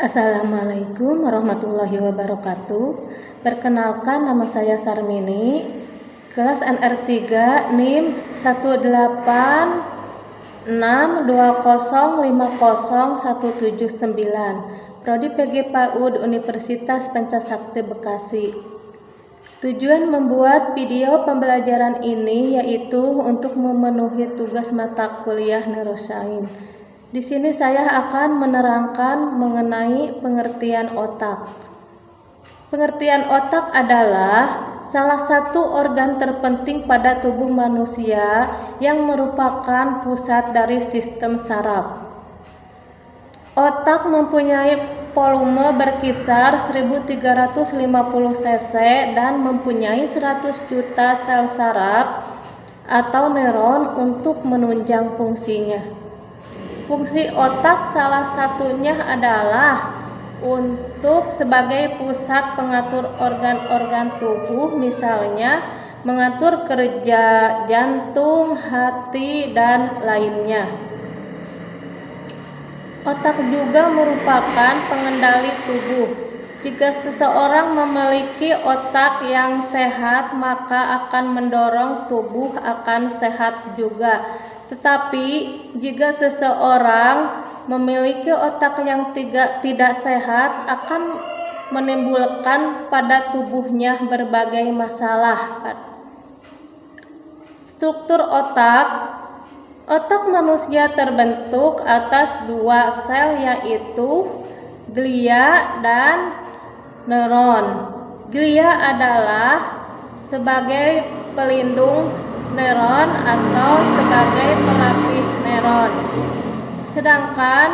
Assalamualaikum warahmatullahi wabarakatuh. Perkenalkan, nama saya Sarmini, kelas NR3 NIM 18620500179, Prodi PG PAUD Universitas Pancasakti Bekasi. Tujuan membuat video pembelajaran ini yaitu untuk memenuhi tugas mata kuliah Neuroscience. Di sini saya akan menerangkan mengenai pengertian otak. Pengertian otak adalah salah satu organ terpenting pada tubuh manusia yang merupakan pusat dari sistem saraf. Otak mempunyai volume berkisar 1350 cc dan mempunyai 100 juta sel saraf atau neuron untuk menunjang fungsinya. Fungsi otak salah satunya adalah untuk sebagai pusat pengatur organ-organ tubuh, misalnya mengatur kerja jantung, hati, dan lainnya. Otak juga merupakan pengendali tubuh. Jika seseorang memiliki otak yang sehat, maka akan mendorong tubuh akan sehat juga. Tetapi jika seseorang memiliki otak yang tidak sehat, akan menimbulkan pada tubuhnya berbagai masalah. Struktur otak. Otak manusia terbentuk atas dua sel, yaitu glia dan neuron. Glia adalah sebagai pelindung neuron atau sebagai pelapis neuron. Sedangkan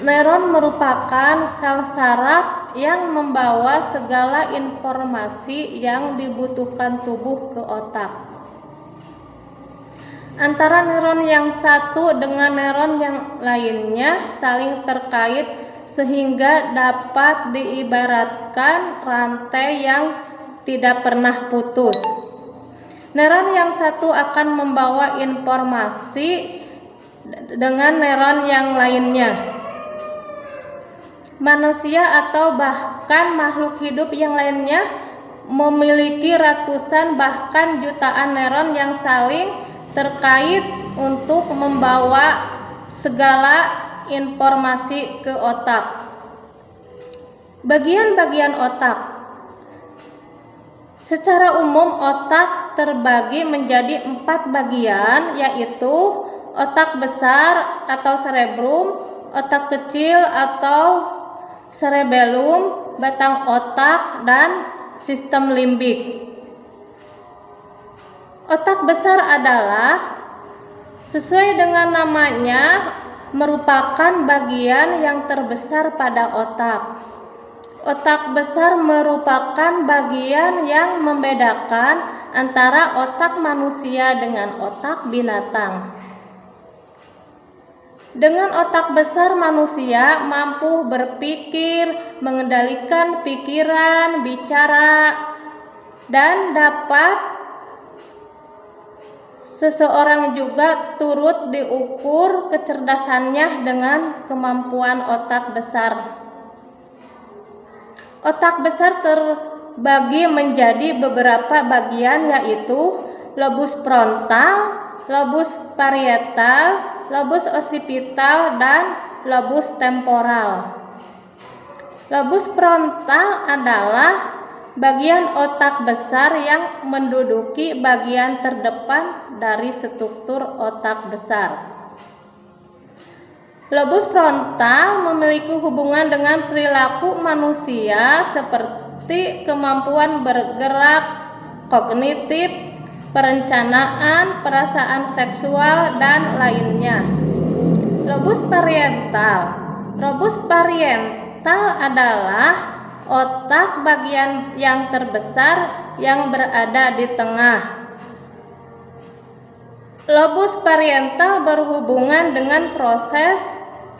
neuron merupakan sel saraf yang membawa segala informasi yang dibutuhkan tubuh ke otak. Antara neuron yang satu dengan neuron yang lainnya saling terkait sehingga dapat diibaratkan rantai yang tidak pernah putus. Neuron yang satu akan membawa informasi dengan neuron yang lainnya. Manusia atau bahkan makhluk hidup yang lainnya memiliki ratusan bahkan jutaan neuron yang saling terkait untuk membawa segala informasi ke otak. Bagian-bagian otak. Secara umum otak terbagi menjadi 4 bagian, yaitu otak besar atau cerebrum, otak kecil atau cerebellum, batang otak, dan sistem limbik. Otak besar adalah, sesuai dengan namanya, merupakan bagian yang terbesar pada otak. Otak besar merupakan bagian yang membedakan antara otak manusia dengan otak binatang. Dengan otak besar, manusia mampu berpikir, mengendalikan pikiran, bicara, dan dapat seseorang juga turut diukur kecerdasannya dengan kemampuan otak besar. Otak besar terbagi menjadi beberapa bagian, yaitu lobus frontal, lobus parietal, lobus occipital, dan lobus temporal. Lobus frontal adalah bagian otak besar yang menduduki bagian terdepan dari struktur otak besar. Lobus frontal memiliki hubungan dengan perilaku manusia seperti kemampuan bergerak, kognitif, perencanaan, perasaan seksual, dan lainnya. Lobus parietal. Lobus parietal adalah otak bagian yang terbesar yang berada di tengah. Lobus parietal berhubungan dengan proses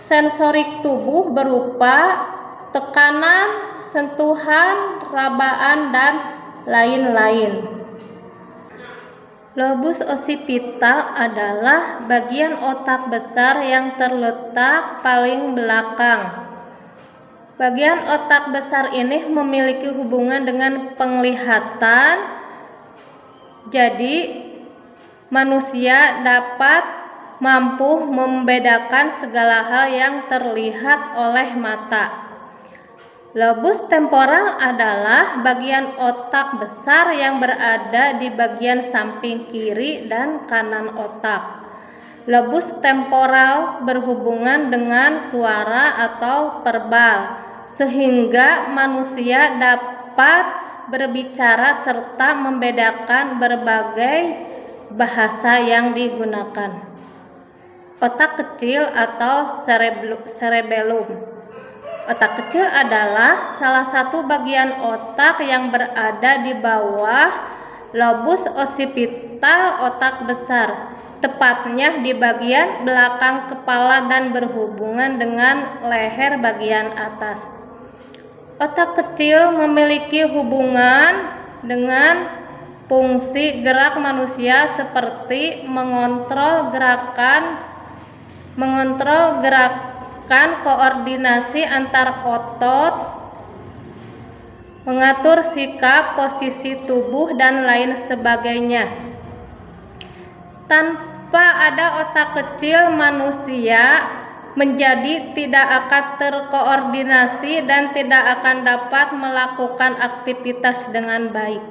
sensorik tubuh berupa tekanan, sentuhan, rabaan, dan lain-lain. Lobus occipital adalah bagian otak besar yang terletak paling belakang. Bagian otak besar ini memiliki hubungan dengan penglihatan. Jadi, manusia dapat mampu membedakan segala hal yang terlihat oleh mata. Lobus temporal adalah bagian otak besar yang berada di bagian samping kiri dan kanan otak. Lobus temporal berhubungan dengan suara atau verbal, sehingga manusia dapat berbicara serta membedakan berbagai bahasa yang digunakan. Otak kecil atau cerebellum. Otak kecil adalah salah satu bagian otak yang berada di bawah lobus occipital otak besar, tepatnya di bagian belakang kepala dan berhubungan dengan leher bagian atas. Otak kecil memiliki hubungan dengan fungsi gerak manusia seperti mengontrol gerakan koordinasi antar otot, mengatur sikap, posisi tubuh, dan lain sebagainya. Tanpa ada otak kecil, manusia menjadi tidak akan terkoordinasi dan tidak akan dapat melakukan aktivitas dengan baik.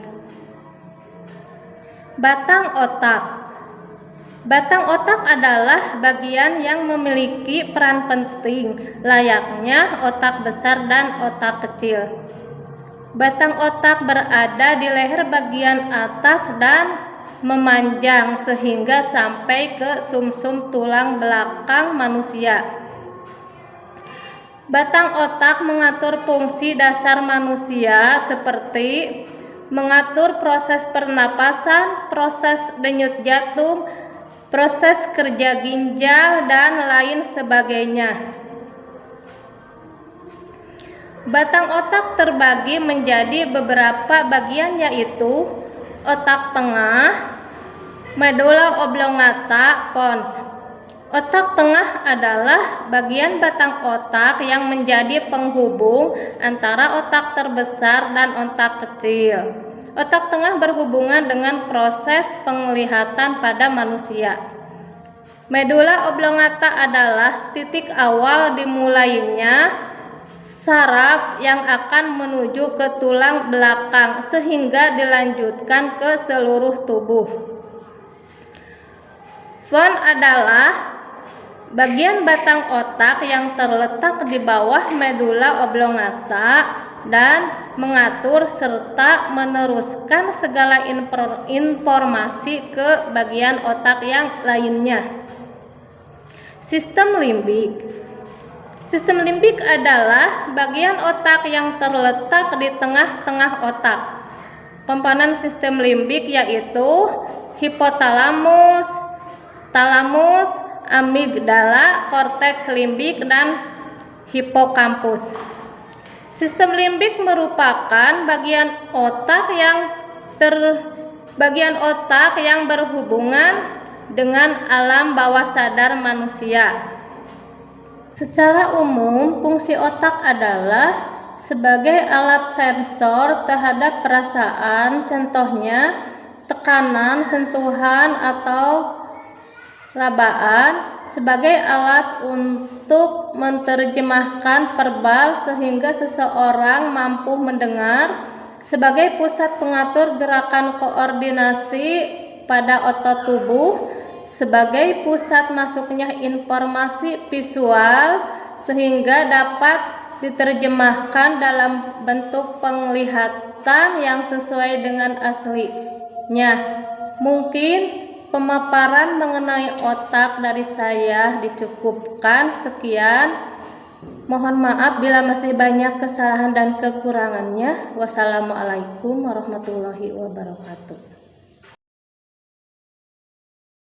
Batang otak. Batang otak adalah bagian yang memiliki peran penting, layaknya otak besar dan otak kecil. Batang otak berada di leher bagian atas dan memanjang sehingga sampai ke sumsum tulang belakang manusia. Batang otak mengatur fungsi dasar manusia seperti mengatur proses pernapasan, proses denyut jantung, proses kerja ginjal, dan lain sebagainya. Batang otak terbagi menjadi beberapa bagian, yaitu otak tengah, medulla oblongata, pons. Otak tengah adalah bagian batang otak yang menjadi penghubung antara otak terbesar dan otak kecil. Otak tengah berhubungan dengan proses penglihatan pada manusia. Medulla oblongata adalah titik awal dimulainya saraf yang akan menuju ke tulang belakang sehingga dilanjutkan ke seluruh tubuh. Pons adalah bagian batang otak yang terletak di bawah medulla oblongata dan mengatur serta meneruskan segala informasi ke bagian otak yang lainnya. Sistem limbik. Sistem limbik adalah bagian otak yang terletak di tengah-tengah otak. Komponen sistem limbik yaitu hipotalamus, talamus, amigdala, korteks limbik, dan hipokampus. Sistem limbik merupakan bagian otak yang berhubungan dengan alam bawah sadar manusia. Secara umum, fungsi otak adalah sebagai alat sensor terhadap perasaan, contohnya tekanan, sentuhan, atau rabaan, sebagai alat untuk menerjemahkan verbal sehingga seseorang mampu mendengar, sebagai pusat pengatur gerakan koordinasi pada otot tubuh, sebagai pusat masuknya informasi visual sehingga dapat diterjemahkan dalam bentuk penglihatan yang sesuai dengan aslinya. Mungkin pemaparan mengenai otak dari saya dicukupkan. Sekian. Mohon maaf bila masih banyak kesalahan dan kekurangannya. Wassalamualaikum warahmatullahi wabarakatuh.